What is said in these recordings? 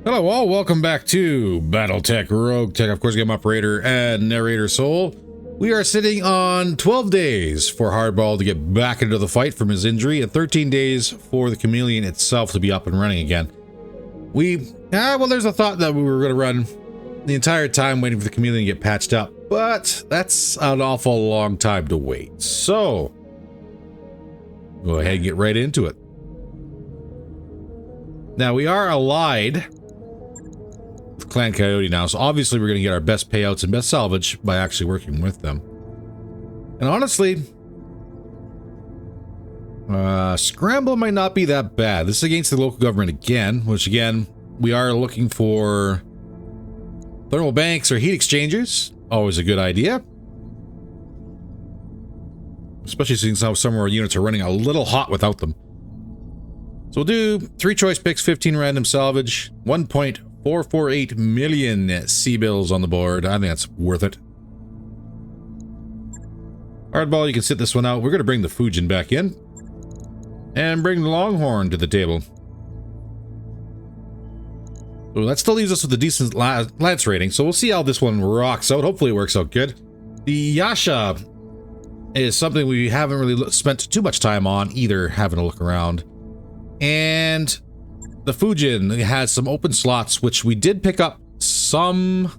Hello all, welcome back to BattleTech, RogueTech, of course, game operator and narrator Soul. We are sitting on 12 days for Hardball to get back into the fight from his injury and 13 days for the Chameleon itself to be up and running again. Well, there's a thought that we were going to run the entire time waiting for the Chameleon to get patched up, but that's an awful long time to wait. So, go ahead and get right into it. Now, we are allied with Clan Coyote now, so obviously we're going to get our best payouts and best salvage by actually working with them. And honestly, Scramble might not be that bad. This is against the local government again, which again, we are looking for thermal banks or heat exchangers. Always a good idea. Especially since some of our units are running a little hot without them. So we'll do 3 choice picks, 15 random salvage, 1.448 million C-bills on the board. I think that's worth it. Hardball, you can sit this one out. We're going to bring the Fujin back in. And bring the Longhorn to the table. So that still leaves us with a decent lance rating. So we'll see how this one rocks out. Hopefully it works out good. The Yasha is something we haven't really spent too much time on either, having a look around. And the Fujin has some open slots, which we did pick up some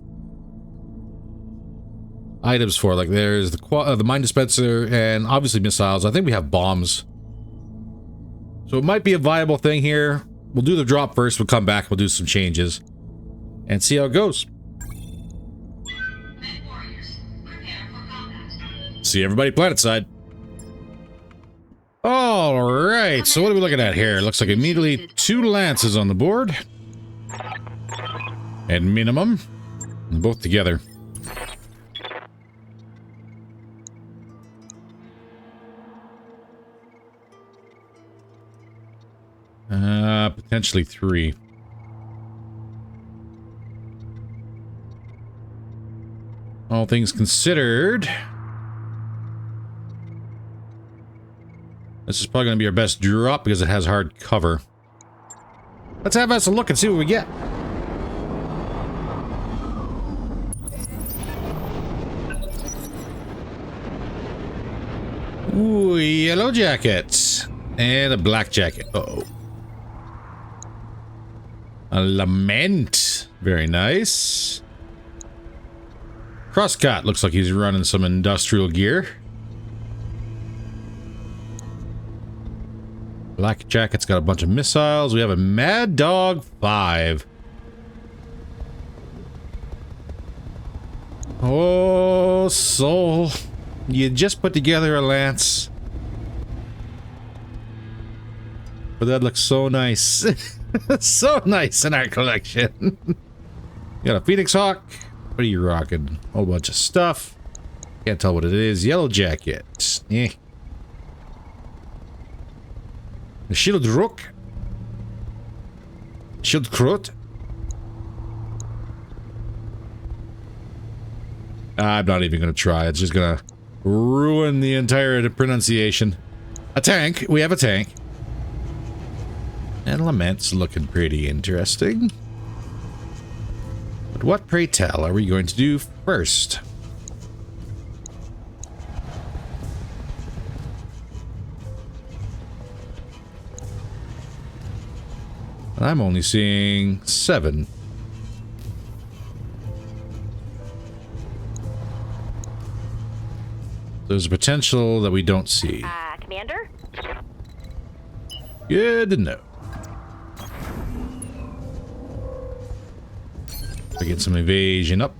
items for. Like there's the mine dispenser and obviously missiles. I think we have bombs. So it might be a viable thing here. We'll do the drop first. We'll come back. We'll do some changes and see how it goes. See everybody planetside. All right, so what are we looking at here? Looks like immediately 2 lances on the board. At minimum. Both together. Potentially 3. All things considered, this is probably going to be our best drop because it has hard cover. Let's have us a look and see what we get. Ooh, yellow jacket. And a black jacket. Uh-oh. A Lament. Very nice. Crosscut. Looks like he's running some industrial gear. Black jacket's got a bunch of missiles. We have a Mad Dog 5. Oh, Soul. You just put together a lance. But that looks so nice. So nice in our collection. You got a Phoenix Hawk. What are you rocking? A whole bunch of stuff. Can't tell what it is. Yellow jacket. Eh. The Shield Rook. Shield Krot. I'm not even going to try. It's just going to ruin the entire pronunciation. A tank. We have a tank. And Lament's looking pretty interesting. But what, pray tell, are we going to do first? I'm only seeing 7. There's a potential that we don't see. Commander? Good to know. I get some evasion up.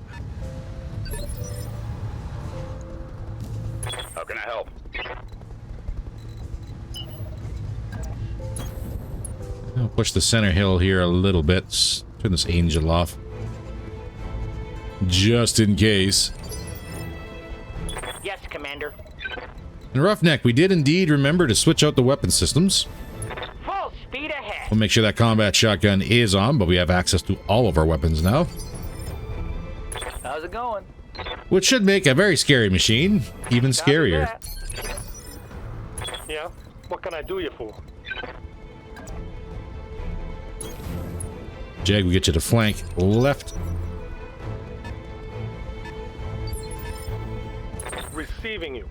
How can I help? I'll push the center hill here a little bit. Turn this angel off. Just in case. Yes, Commander. In Roughneck, we did indeed remember to switch out the weapon systems. Full speed ahead. We'll make sure that combat shotgun is on, but we have access to all of our weapons now. How's it going? Which should make a very scary machine even scarier. Yeah? What can I do you for? Jag, we get you to flank left. Receiving you.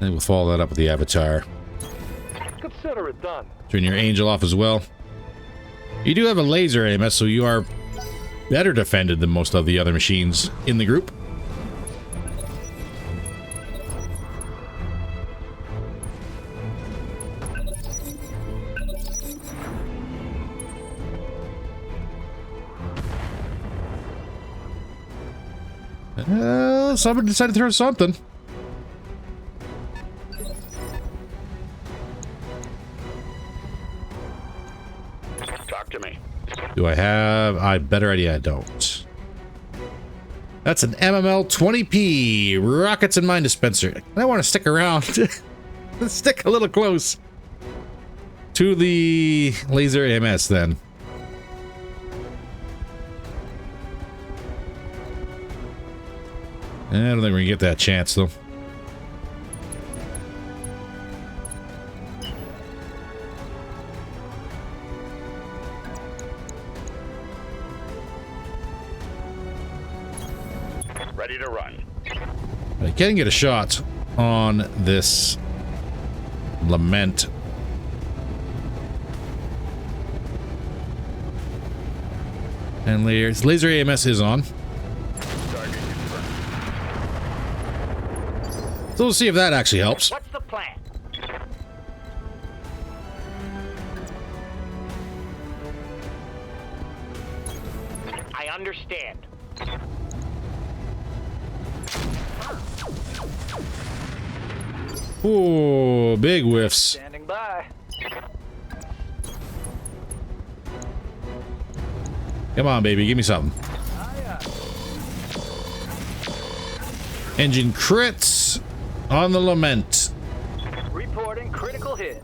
And we'll follow that up with the Avatar. Consider it done. Turn your Angel off as well. You do have a laser AMS, so you are better defended than most of the other machines in the group. Someone decided to throw something. Talk to me. Do I have... I better idea I don't. That's an MML 20P. Rockets and mine dispenser. I want to stick around. Let's stick a little close to the laser AMS then. I don't think we're gonna get that chance though. Ready to run. I can get a shot on this Lament. And laser AMS is on. So we'll see if that actually helps. What's the plan? I understand. Ooh, big whiffs. Standing by. Come on, baby, give me something. Engine crits on the Lament. Reporting critical hit.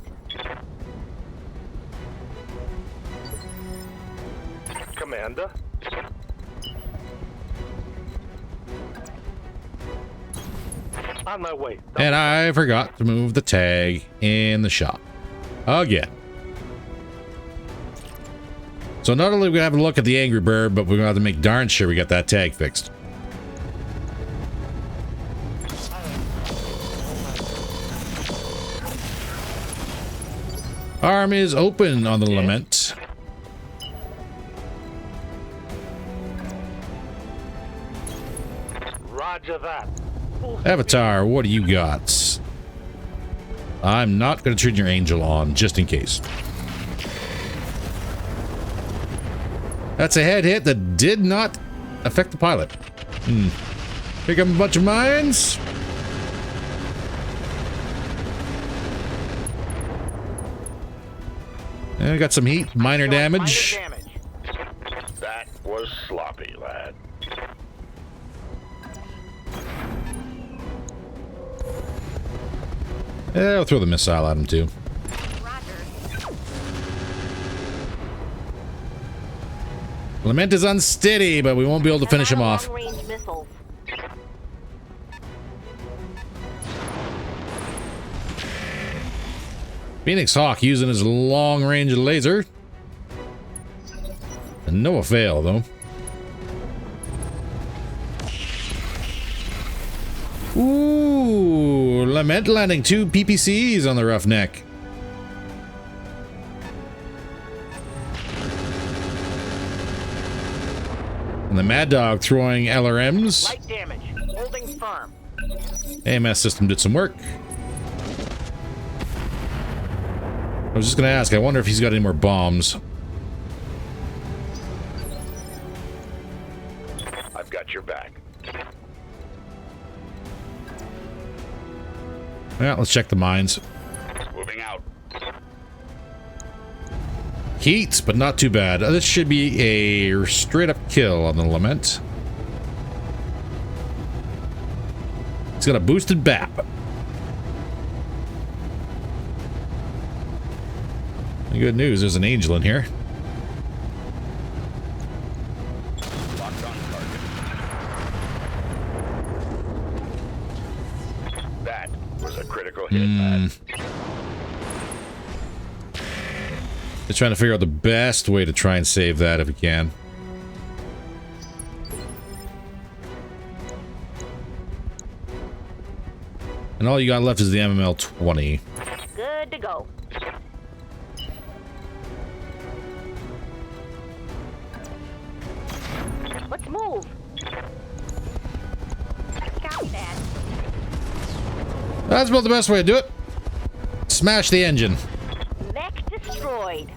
Commander. On my way. And I forgot to move the tag in the shop. Again. So not only are we going to have a look at the Angry Bird, but we're going to have to make darn sure we got that tag fixed. Arm is open on the Lament. Roger that. Avatar, what do you got? I'm not going to turn your Angel on, just in case. That's a head hit that did not affect the pilot. Pick up a bunch of mines. And I got some heat, minor damage. That was sloppy, lad. Yeah, I'll throw the missile at him too. Lament is unsteady, but we won't be able to finish him off. Phoenix Hawk using his long-range laser. And no avail, though. Ooh, Lament landing 2 PPCs on the Roughneck. And the Mad Dog throwing LRMs. Light damage. Holding firm. AMS system did some work. I was just gonna ask, I wonder if he's got any more bombs. I've got your back. Well, let's check the mines. Moving out. Heat, but not too bad. This should be a straight up kill on the Lament. It's got a boosted BAP. The good news, there's an Angel in here. Locked on target. That was a critical hit, lad. Just trying to figure out the best way to try and save that if we can. And all you got left is the MML-20. Good to go. Let's move. Copy that. That's about the best way to do it. Smash the engine. Mech destroyed.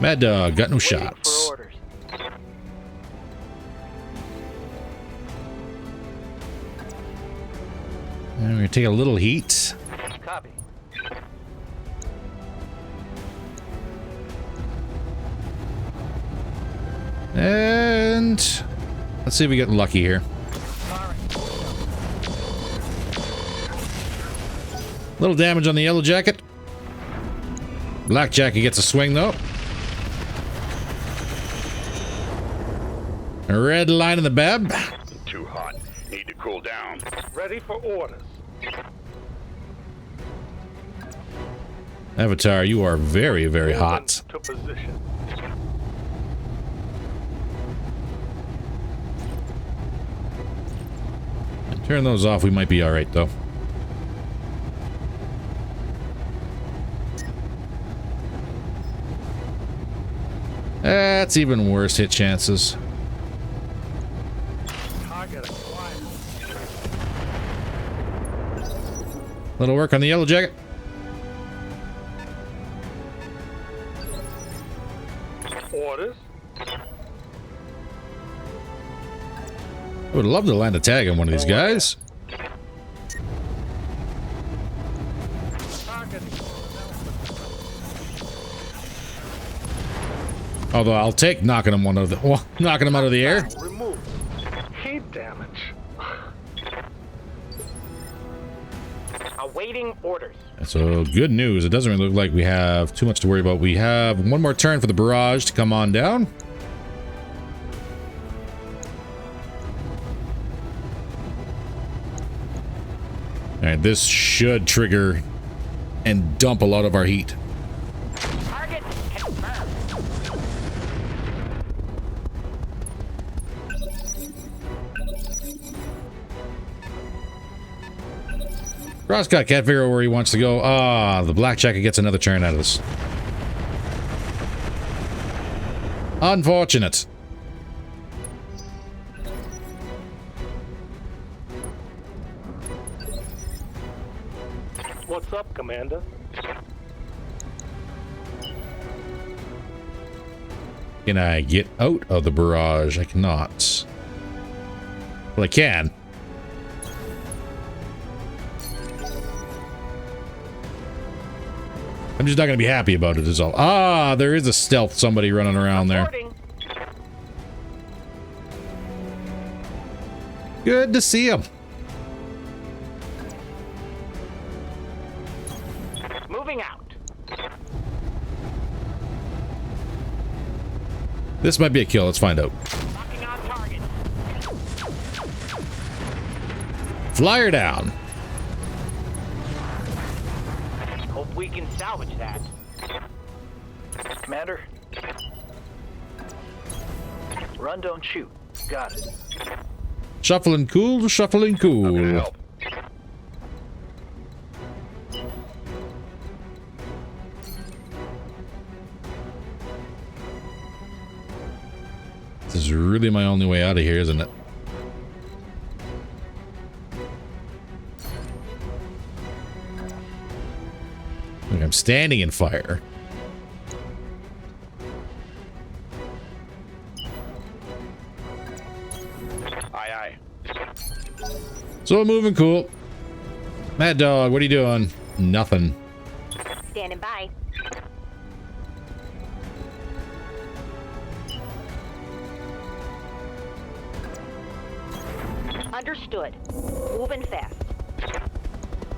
Mad Dog, got no Waiting shots. for orders. And we're gonna take a little heat. Copy. And let's see if we get lucky here. Little damage on the yellow jacket. Black jacket gets a swing though. A red line in the bab. Too hot. Need to cool down. Ready for orders. Avatar, you are very, very Moving hot. to position. Turn those off, we might be alright though. That's even worse hit chances. Target acquired. Little work on the yellow jacket. Orders. I would love to land a tag on one of these guys. Target. Although I'll take knocking him out of the air. Remove. Heat damage. Awaiting orders. So good news. It doesn't really look like we have too much to worry about. We have one more turn for the barrage to come on down. All right, this should trigger and dump a lot of our heat. Target confirmed. Crosscut can't figure out where he wants to go. Ah, the black jacket gets another turn out of this. Unfortunate. What's up, Commander? Can I get out of the barrage? I cannot. Well, I can. I'm just not going to be happy about it is all. Ah, there is a stealth somebody running around there. Reporting. Good to see him. Moving out. This might be a kill. Let's find out. Locking on target. Flyer down. Hope we can salvage that. Commander? Run, don't shoot. Got it. Shuffling cool, shuffling How can I cool. help? This is really my only way out of here, isn't it? Look, I'm standing in fire. Aye, aye. So moving cool. Mad Dog, what are you doing? Nothing. Standing by. Understood. Moving fast.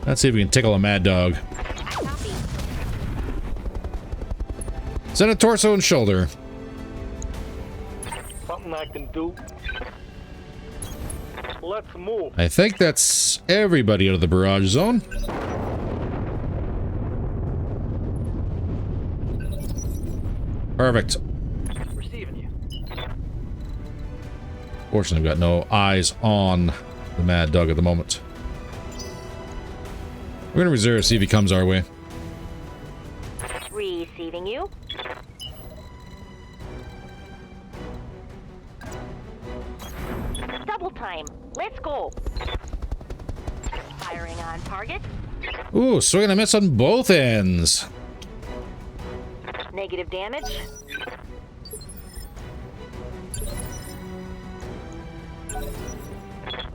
Let's see if we can tickle a Mad Dog. I copy. Send a torso and shoulder. Something I can do. Let's move. I think that's everybody out of the barrage zone. Perfect. Receiving you. Fortunately, we've got no eyes on the Mad Dog at the moment. We're going to reserve, see if he comes our way. Receiving you. Double time. Let's go. Firing on target. Ooh, swinging a miss on both ends. Negative damage.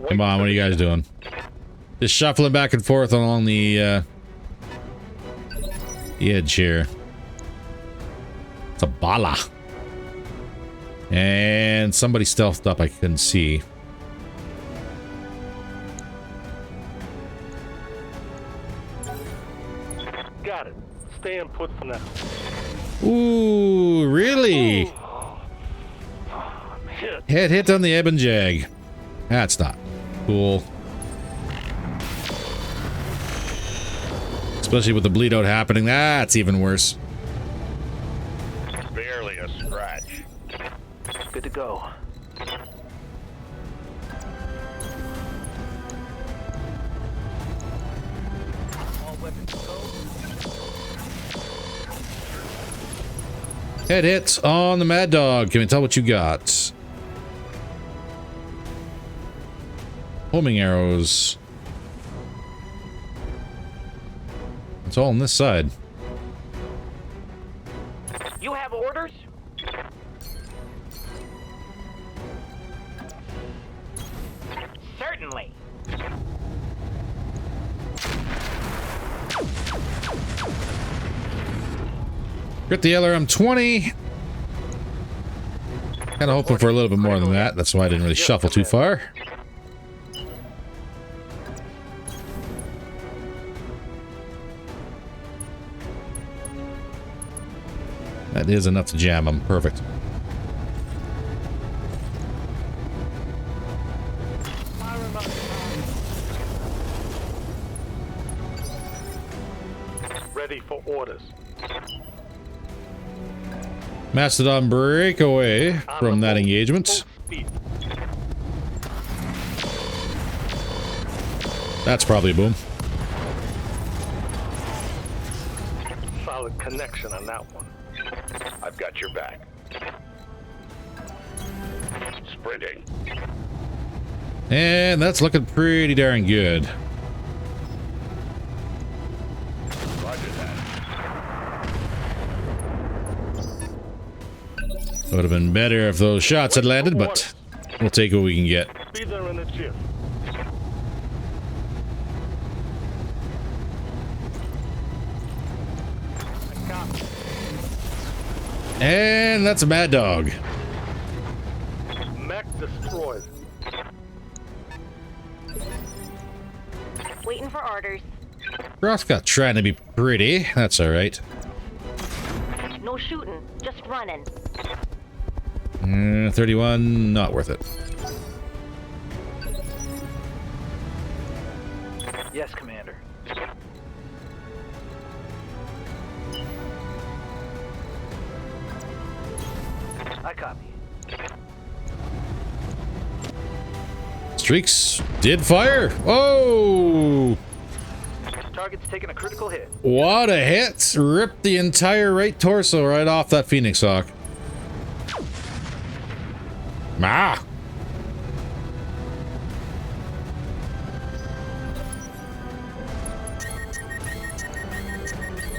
Come on, what are you guys doing? Just shuffling back and forth along the edge here. It's a bala. And somebody stealthed up I couldn't see. Got it. Stay and put for now. Ooh, really? Hit. Hit on the ebb and jag. That's not cool. Especially with the bleed out happening. That's even worse. Barely a scratch. Good to go. All weapons go. Head hits on the Mad Dog. Can we tell what you got? Homing arrows. It's all on this side. You have orders? Certainly. Crit the LRM-20. Kind of hoping for a little bit more than that. That's why I didn't really shuffle too far. That is enough to jam him. Perfect. Ready for orders. Mastodon break away from that engagement. Full speed. That's probably a boom. Solid connection on that one. I've got your back. Sprinting. And that's looking pretty darn good. Roger that. Would have been better if those shots had landed, but we'll take what we can get. Be there in a jiff. I got it. And that's a Mad Dog. Mech destroyed. Waiting for orders. Rothcott trying to be pretty. That's alright. No shooting, just running. 31, not worth it. Yes, Commander. I copy. Streaks did fire. Oh! Target's taking a critical hit. What a hit! Ripped the entire right torso right off that Phoenix Hawk. Ah!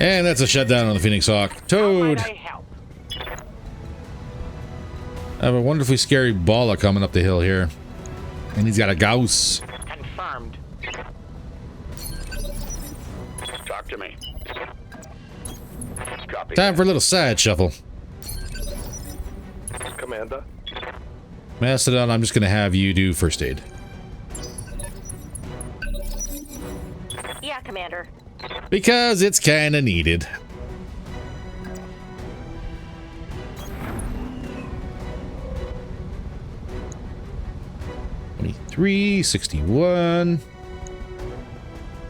And that's a shutdown on the Phoenix Hawk. Toad! How might I help? I have a wonderfully scary Bala coming up the hill here. And he's got a Gauss. Confirmed. Talk to me. Copy. Time for a little side shuffle. Commander. Mastodon, I'm just going to have you do first aid. Yeah, Commander. Because it's kind of needed. $23, $61,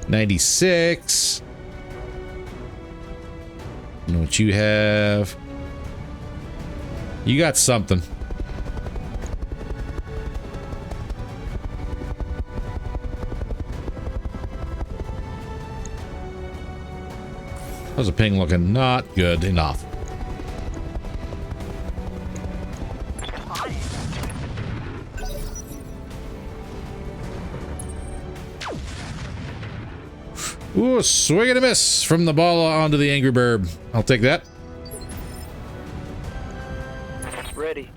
$96. You know what you have? You got something. How's the ping looking? Not good enough. Ooh, swing and a miss from the ball onto the Angry Bird. I'll take that. Ready.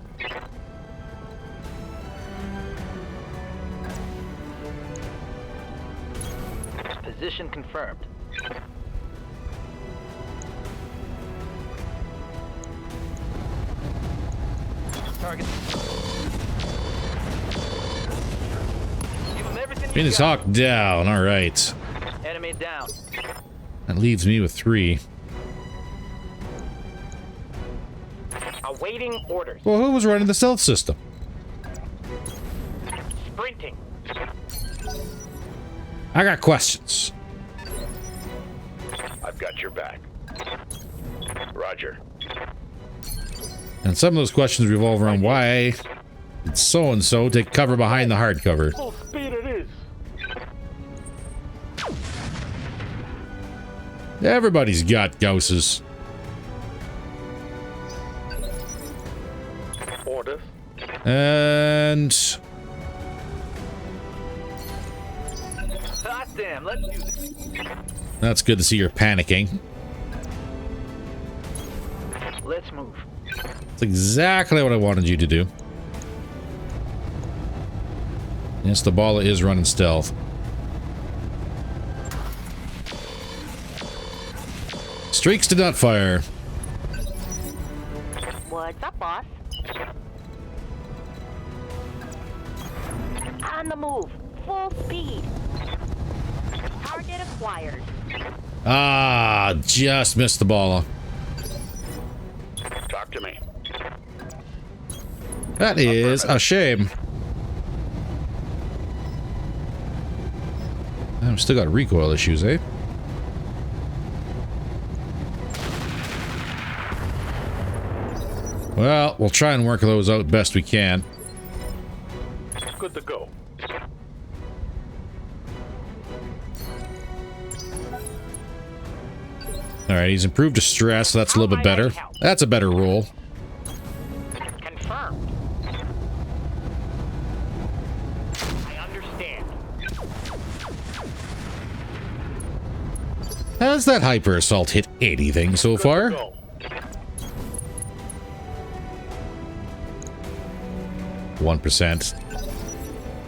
Position confirmed. Target. Give him everything you Phoenix got. Hawk down. All right. Enemy down. That leaves me with 3. Awaiting orders. Well, who was running the stealth system? Sprinting. I got questions. I've got your back. Roger. And some of those questions revolve around why did so-and-so take cover behind the hardcover. Full speed it is. Everybody's got Gausses. Orders. And Hot damn, let's do this. that's good to see you're panicking. Let's move. That's exactly what I wanted you to do. Yes, the ball is running stealth. Streaks did not fire. What's up, boss? On the move. Full speed. Target acquired. Ah, just missed the ball. Talk to me. That is a shame. I've still got recoil issues, eh? Well, we'll try and work those out best we can. Good to go. Alright, he's improved to stress, so that's a little bit better. That's a better roll. Confirmed. I understand. Has that hyper assault hit anything so far? Go. 1%.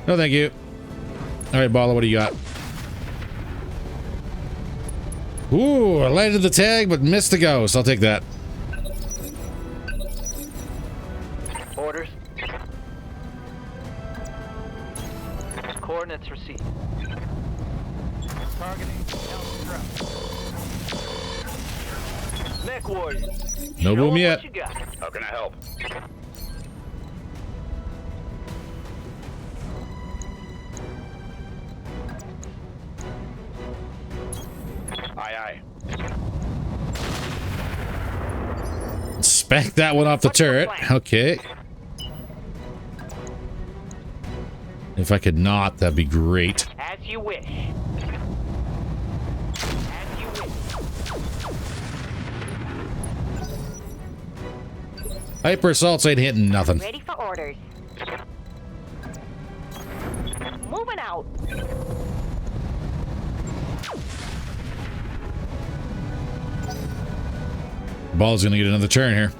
No, thank you. Alright, Bala, what do you got? Ooh, I landed the tag, but missed the ghost. I'll take that. Orders. Coordinates received. Targeting. Mech warrior. No boom yet. What you got? How can I help? Aye, aye. Spank that one off the turret. Okay. If I could not, that'd be great. As you wish. As you wish. Hyper assaults ain't hitting nothing. Ready for orders. Moving out. Ball's gonna get another turn here.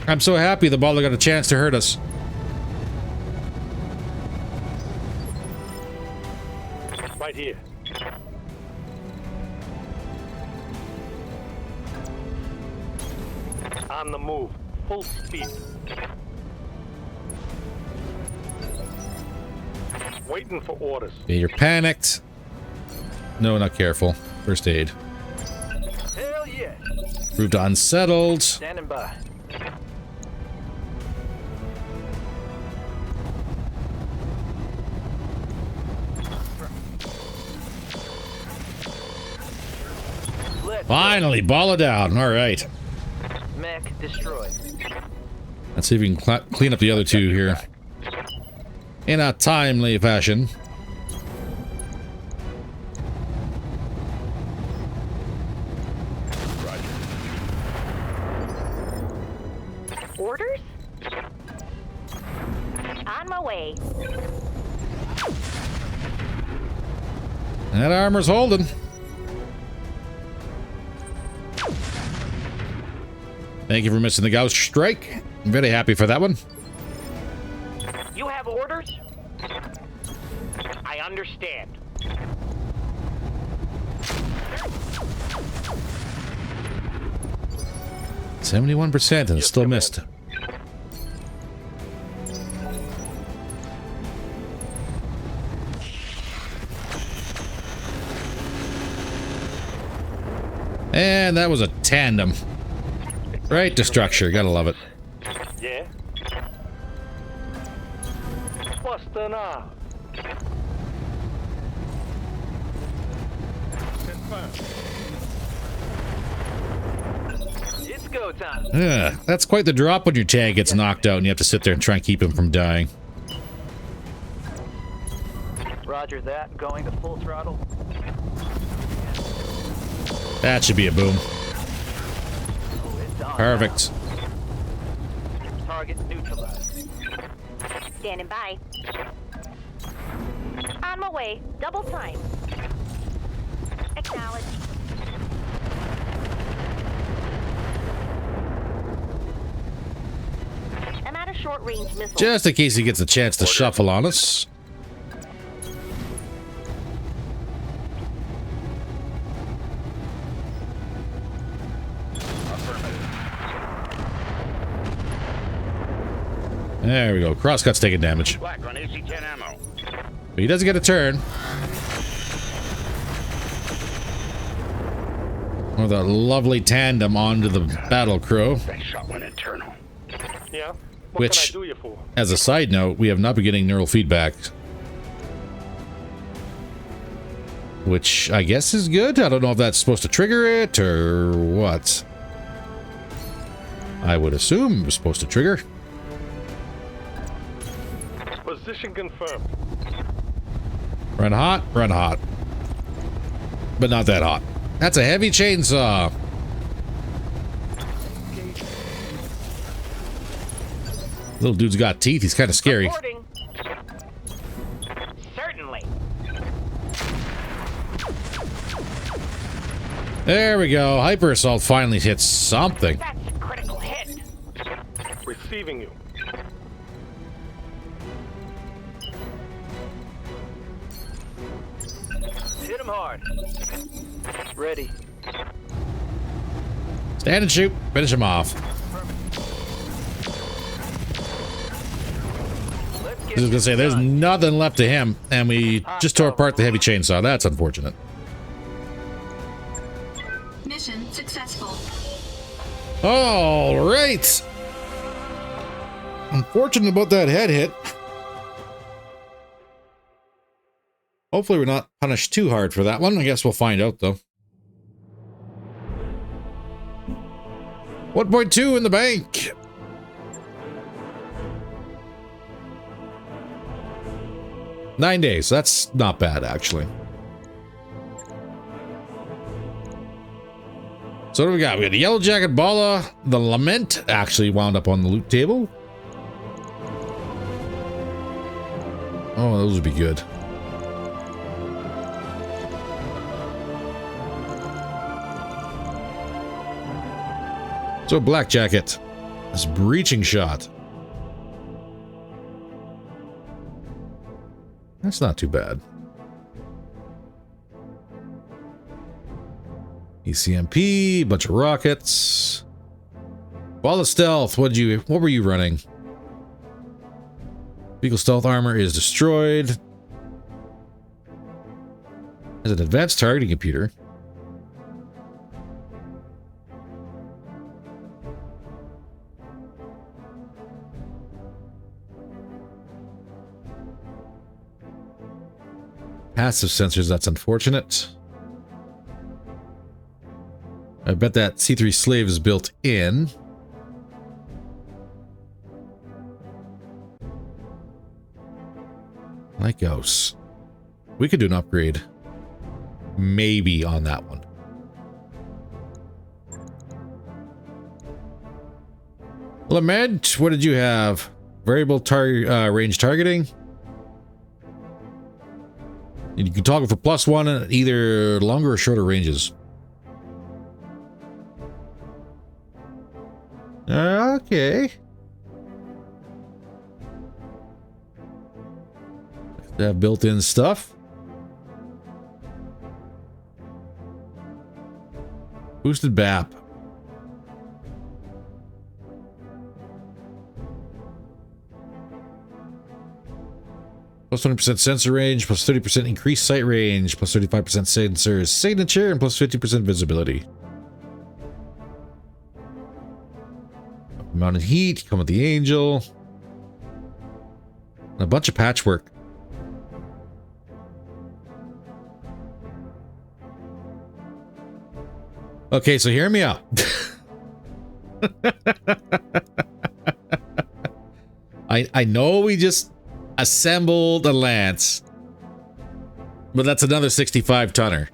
I'm so happy the ball got a chance to hurt us. Right here. On the move. Full speed. Waiting for orders. Okay, you're panicked. No, not careful. First aid. Hell yeah. Proved unsettled. Standing by. Let's Finally, ball it down. All right. Mech destroyed. Let's see if we can clean up the other two here in a timely fashion. Orders? On my way. That armor's holding. Thank you for missing the Gauss strike. I'm very happy for that one. You have orders? I understand. 71% and still missed. And that was a tandem. Right to structure, gotta love it. Yeah? Buster now. It's go time. Yeah, that's quite the drop when your tag gets knocked out and you have to sit there and try and keep him from dying. Roger that. Going to full throttle. That should be a boom. Oh, it's on Perfect. now. Target neutralized. Standing by. On my way. Double time. Acknowledge. I'm at a short-range missile. Just in case he gets a chance to shuffle on us. There we go. Crosscut's taking damage. Black on AC-10 ammo. But he doesn't get a turn. With a lovely tandem onto the battle crow. That shot went internal. Yeah? What Which, can I do you for? as a side note, we have not been getting neural feedback. Which I guess is good. I don't know if that's supposed to trigger it or what. I would assume it was supposed to trigger. Position confirmed. Run hot, run hot. But not that hot. That's a heavy chainsaw. Little dude's got teeth. He's kind of scary. Reporting. Certainly. There we go. Hyper Assault finally hits something. That's a critical hit. Receiving you. Hit him hard. Ready. Stand and shoot. Finish him off. Let's I get was gonna this say, there's done. nothing left to him, and we just tore apart the heavy chainsaw. That's unfortunate. Mission successful. All right. Unfortunate about that head hit. Hopefully we're not punished too hard for that one. I guess we'll find out, though. 1.2 in the bank. Nine days. That's not bad, actually. So what do we got? We got a Yellow Jacket Bala. The Lament actually wound up on the loot table. Oh, those would be good. So Black Jacket. This breaching shot. That's not too bad. ECMP, bunch of rockets. Ball of stealth. What were you running? Vehicle stealth armor is destroyed. Has an advanced targeting computer. Passive sensors, that's unfortunate. I bet that C3 slave is built in. Lycos. We could do an upgrade. Maybe on that one. Lament, what did you have? Variable range targeting. And you can toggle for +1 at either longer or shorter ranges. Okay. That built-in stuff. Boosted BAP. Plus 20% sensor range, plus 30% increased sight range, plus 35% sensor signature, and plus 50% visibility. Mounted heat, come with the angel. And a bunch of patchwork. Okay, so hear me out. I know we just assembled a lance, but that's another 65 tonner.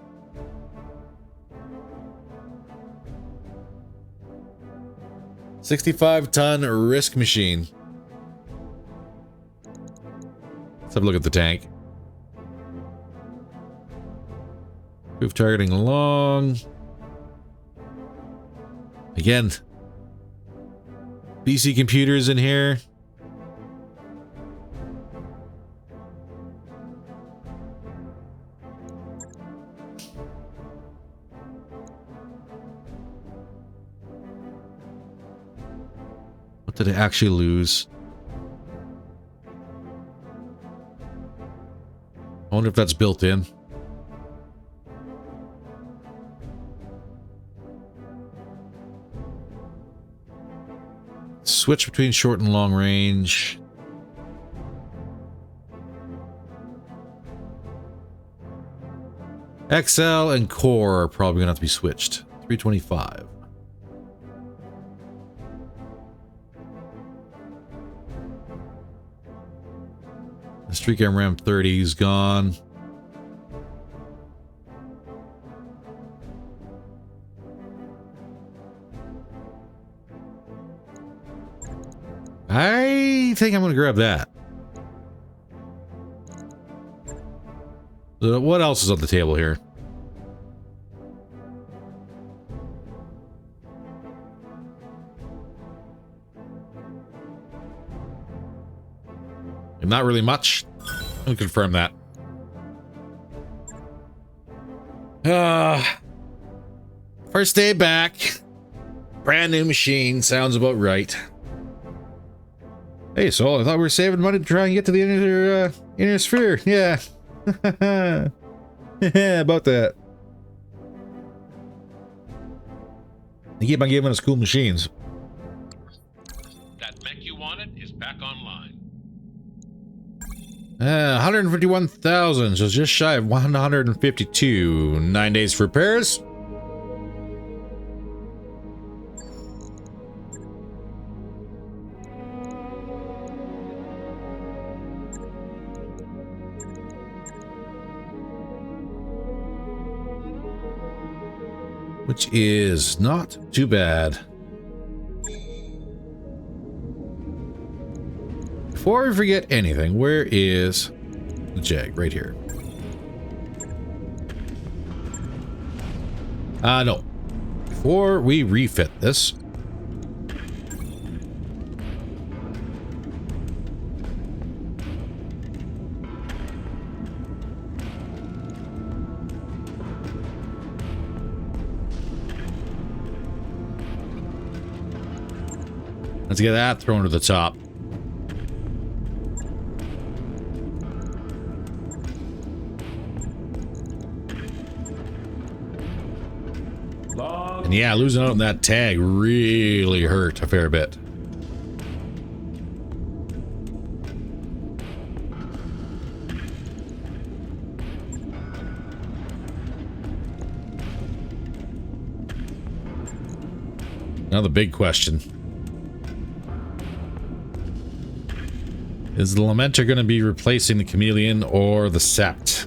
$65-ton risk machine. Let's have a look at the tank. Proof targeting long. Again, PC computers in here. What did I actually lose? I wonder if that's built in. Switch between short and long range. XL and core are probably gonna have to be switched. 325. The streak arm RAM 30 is gone. I think I'm going to grab that. What else is on the table here? Not really much. I'll confirm that. First day back. Brand new machine. Sounds about right. Hey, Sol, I thought we were saving money to try and get to the inner sphere. Yeah. About that. They keep on giving us cool machines. That mech you wanted is back online. 151,000, so just shy of 152. 9 days for repairs. Which is not too bad. Before we forget anything, where is the Jag? Right here. No. Before we refit this. Let's get that thrown to the top. And yeah, losing out on that tag really hurt a fair bit. Now the big question. Is the Lamenter going to be replacing the Chameleon or the Sept?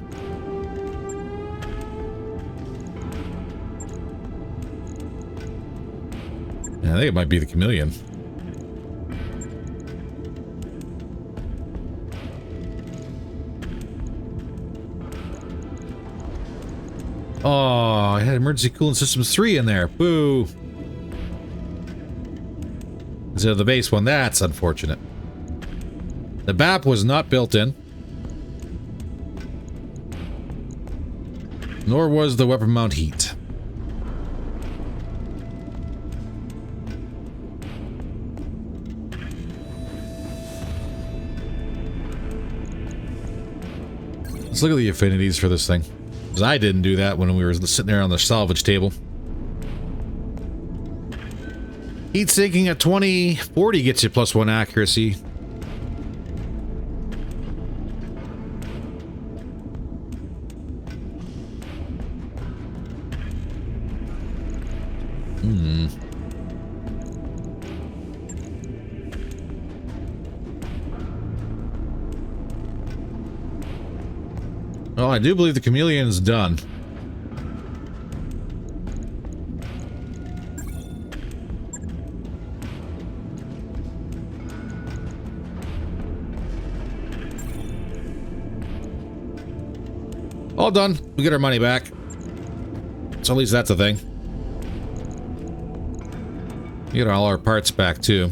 Yeah, I think it might be the Chameleon. Oh, I had Emergency Cooling Systems 3 in there. Boo. Instead of the base one. That's unfortunate. The BAP was not built in. Nor was the weapon mount heat. Let's look at the affinities for this thing. Because I didn't do that when we were sitting there on the salvage table. Heat sinking at 2040 gets you +1 accuracy. Well, I do believe the Chameleon's done. All done. We get our money back. So at least that's a thing. We get all our parts back too.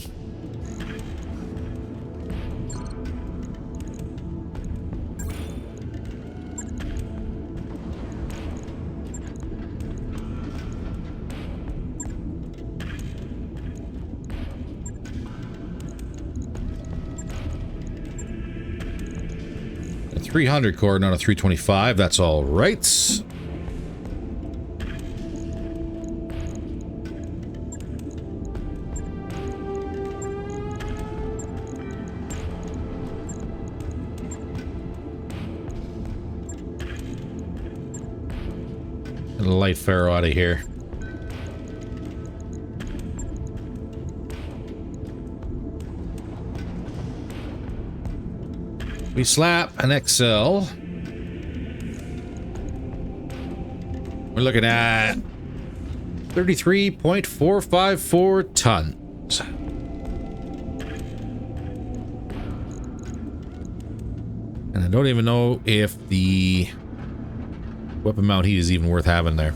A 300 core, not a 325. That's all right. Light Pharaoh out of here. We slap an XL. We're looking at 33.454 tons. And I don't even know if the weapon mount heat is even worth having there.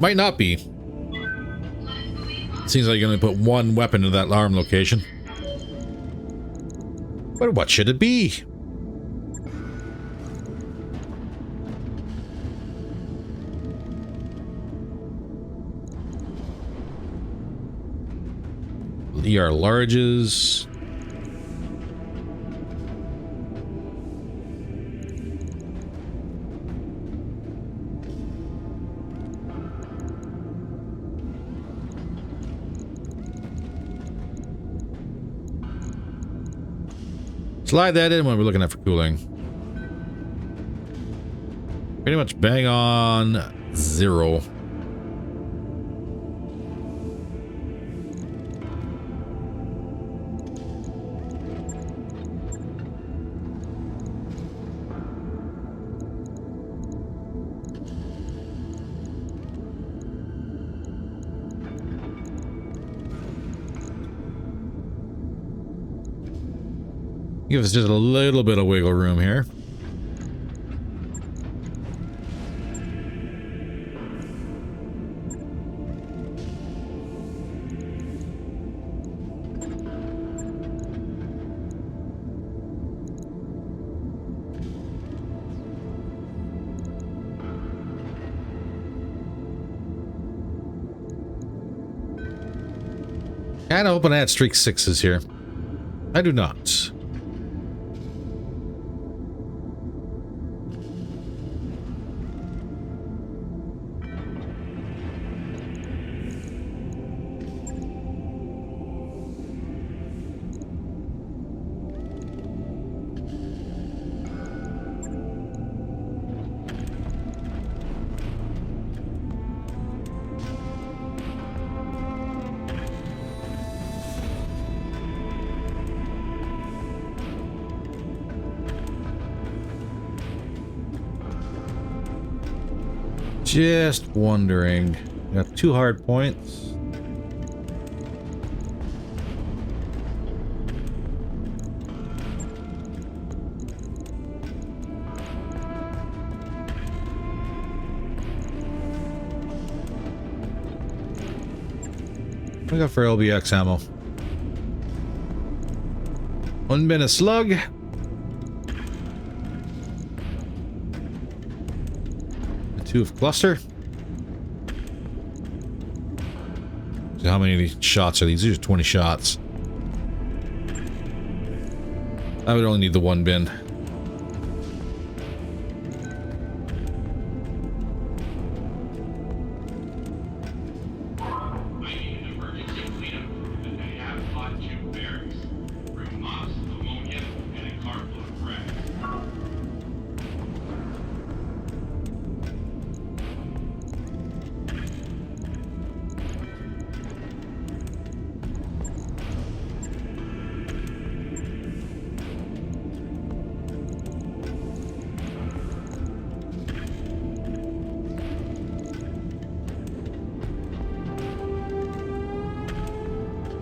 Might not be. Seems like you're going to put one weapon in that arm location. But what should it be? ER larges. Slide that in when we're looking at for cooling. Pretty much bang on 0. Give us just a little bit of wiggle room here. Kinda hoping I had streak 6s here. I do not. Just wondering. Got 2 hard points. What we got for LBX ammo? 1 bin of slug. A 2 of cluster. So how many of these shots are these? These are 20 shots. I would only need the 1 bin.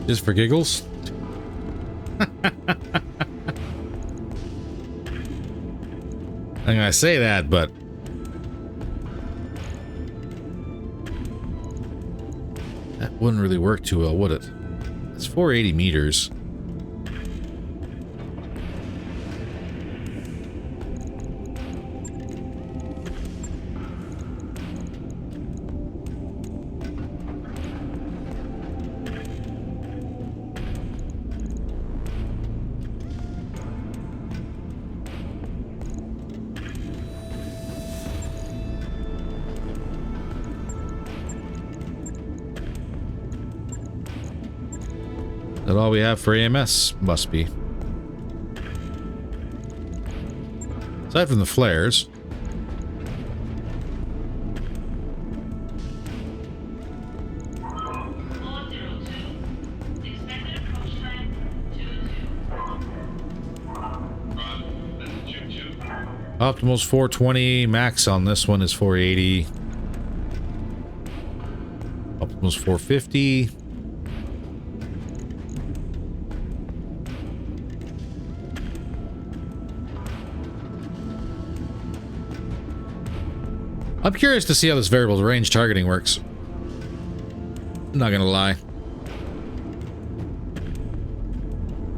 Just for giggles? I'm gonna say that, but that wouldn't really work too well, would it? It's 480 meters. That all we have for AMS must be. Aside from the flares. Optimal's 420, max on this one is 480. Optimal's 450. I'm curious to see how this variable range targeting works. Not gonna lie.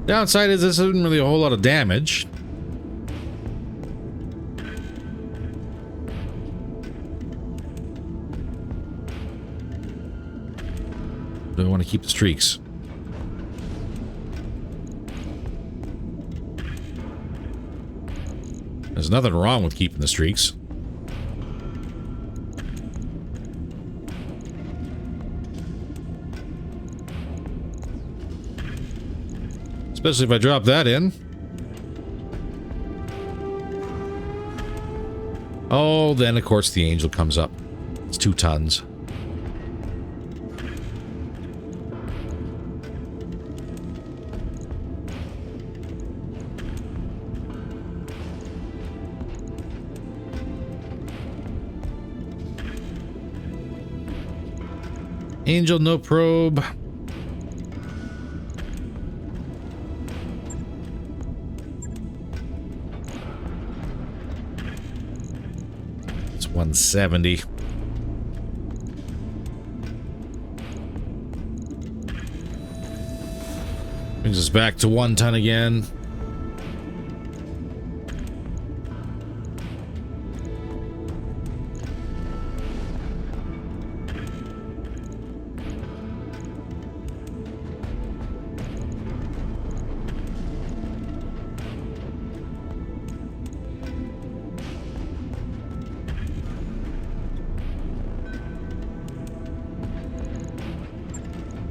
Downside is this isn't really a whole lot of damage. Do I want to keep the streaks? There's nothing wrong with keeping the streaks. Especially if I drop that in. Oh, then of course the angel comes up. It's 2 tons. Angel, no probe. It's 170. Brings us back to 1 ton again.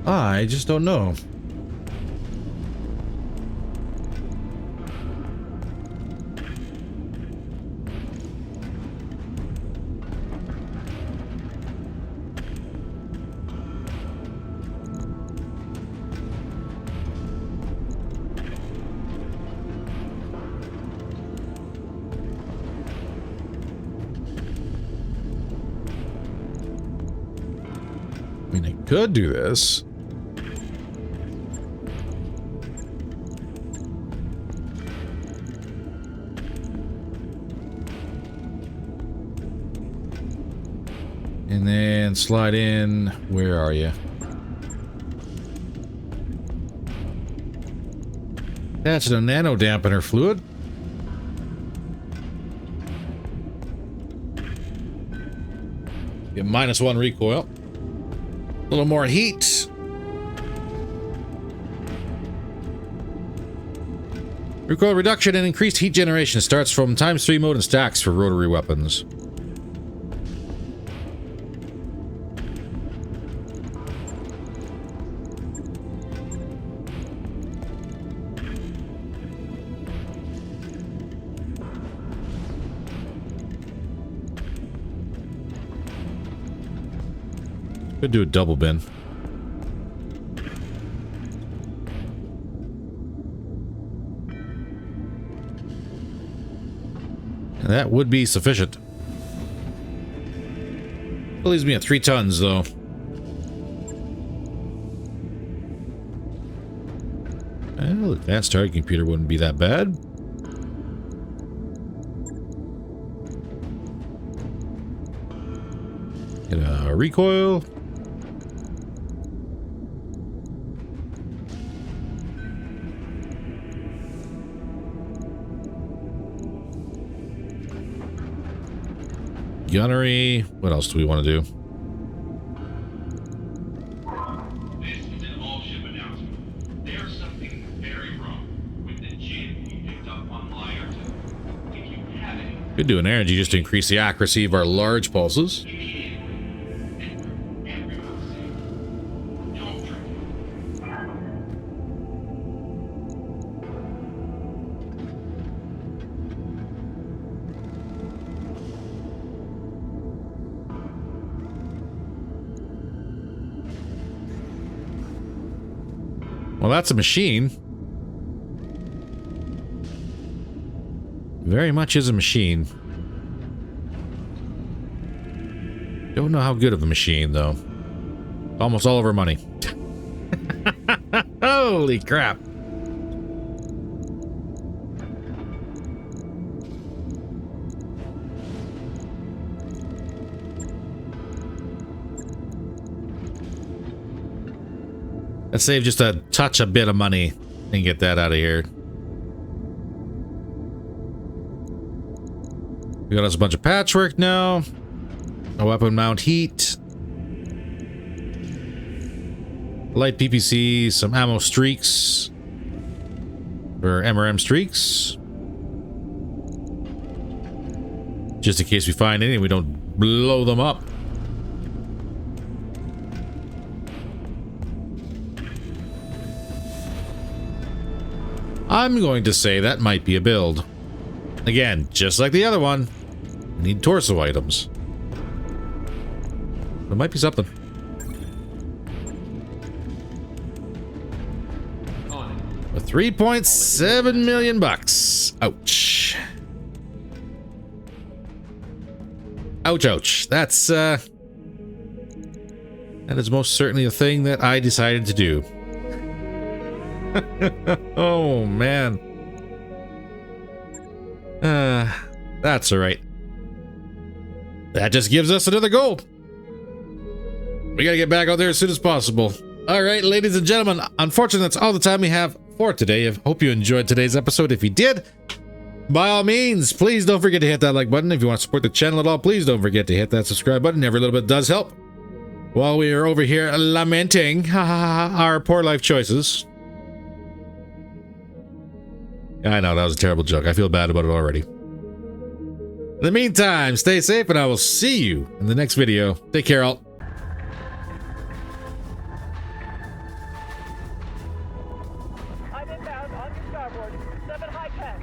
I just don't know. I mean, I could do this. And then slide in. Where are you? Attach a nano dampener fluid. Get -1 recoil. A little more heat. Recoil reduction and increased heat generation starts from ×3 mode and stacks for rotary weapons. Could do a double bin. And that would be sufficient. It leaves me at 3 tons, though. Well, advanced target computer wouldn't be that bad. Get a recoil. Gunnery. What else do we want to do? This is an all-ship announcement. There's something very wrong with the gin we picked up on RogueTech. If you have any, Could do an energy just to increase the accuracy of our large pulses. immediately. And everyone's safe. Don't drink it. Well, that's a machine. Very much is a machine. Don't know how good of a machine, though. Almost all of our money. Holy crap. Let's save just a bit of money and get that out of here. We got us a bunch of patchwork now. A weapon mount heat. Light PPC, some ammo streaks. Or MRM streaks. Just in case we find any, we don't blow them up. I'm going to say that might be a build. Again, just like the other one, we need torso items. There might be something. For 3.7 million bucks. Ouch. Ouch, ouch. That is most certainly a thing that I decided to do. Oh, man. That's all right. That just gives us another goal. We gotta get back out there as soon as possible. All right, ladies and gentlemen, unfortunately, that's all the time we have for today. I hope you enjoyed today's episode. If you did, by all means, please don't forget to hit that like button. If you want to support the channel at all, please don't forget to hit that subscribe button. Every little bit does help. While we are over here lamenting our poor life choices. I know, that was a terrible joke. I feel bad about it already. In the meantime, stay safe, and I will see you in the next video. Take care, all. I'm inbound on your starboard. 7 high tech.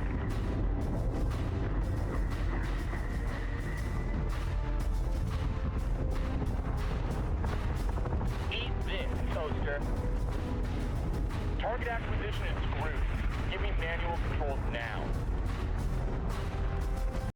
Eat this, toaster. Target acquisition is screwed. Give me manual controls now.